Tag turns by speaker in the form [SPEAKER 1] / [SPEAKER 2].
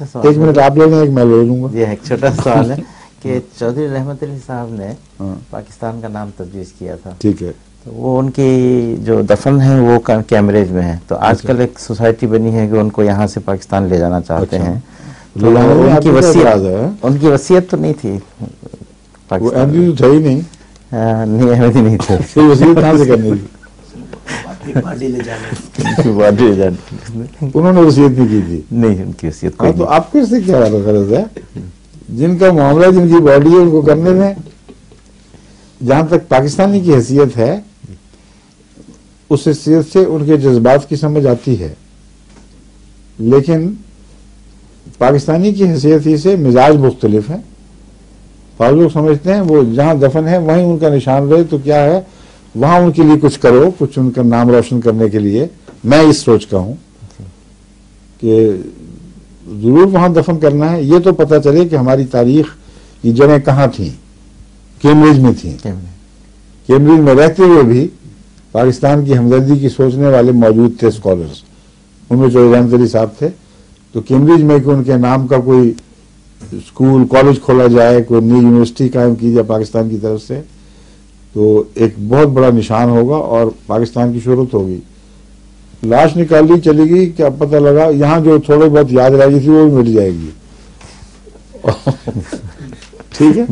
[SPEAKER 1] ایک منٹ آپ لے لیں، ایک میں لے لوں گا.
[SPEAKER 2] جی ایک چھوٹا سوال ہے کہ چودھری رحمت علی صاحب نے پاکستان کا نام تجویز کیا تھا.
[SPEAKER 1] ٹھیک ہے.
[SPEAKER 2] وہ ان کی جو دفن ہے وہ کیمبرج میں ہے، تو آج کل ایک سوسائٹی بنی ہے کہ ان کو یہاں سے پاکستان لے جانا چاہتے ہیں. تو ان کی وصیت تو نہیں تھی پاکستان میں.
[SPEAKER 1] تھا ہی نہیں.
[SPEAKER 2] نہیں احمدی نہیں تھے.
[SPEAKER 1] وصیت کہاں سے کرنی تھی؟ انہوں نے وصیت نہیں کی تھی.
[SPEAKER 2] نہیں ان کی وصیت.
[SPEAKER 1] تو آپ کو اس سے کیا غرض ہے؟ جن کا معاملہ جن کی باڈی ہے ان کو کرنے میں. جہاں تک پاکستانی کی حیثیت ہے اس حیثیت سے ان کے جذبات کی سمجھ آتی ہے، لیکن پاکستانی کی حیثیت ہی سے مزاج مختلف ہیں. بعض لوگ سمجھتے ہیں وہ جہاں دفن ہے وہیں ان کا نشان رہے تو کیا ہے، وہاں ان کے لیے کچھ کرو، کچھ ان کا نام روشن کرنے کے لیے. میں اس سوچ کا ہوں کہ ضرور وہاں دفن کرنا ہے. یہ تو پتہ چلے کہ ہماری تاریخ کی جڑیں کہاں تھیں. کیمبرج میں تھیں. کیمبرج میں رہتے ہوئے بھی پاکستان کی ہمدردی کی سوچنے والے موجود تھے اسکالرز. ان میں چودھری رحمت علی صاحب تھے. تو کیمبرج میں کہ ان کے نام کا کوئی اسکول کالج کھولا جائے، کوئی نئی یونیورسٹی قائم کی جائے پاکستان کی طرف سے، تو ایک بہت بڑا نشان ہوگا اور پاکستان کی شہرت ہوگی. لاش نکال لی چلی گئی، کیا پتہ لگا یہاں جو تھوڑے بہت یاد رہ گئی تھی وہ بھی مل جائے گی. ٹھیک ہے.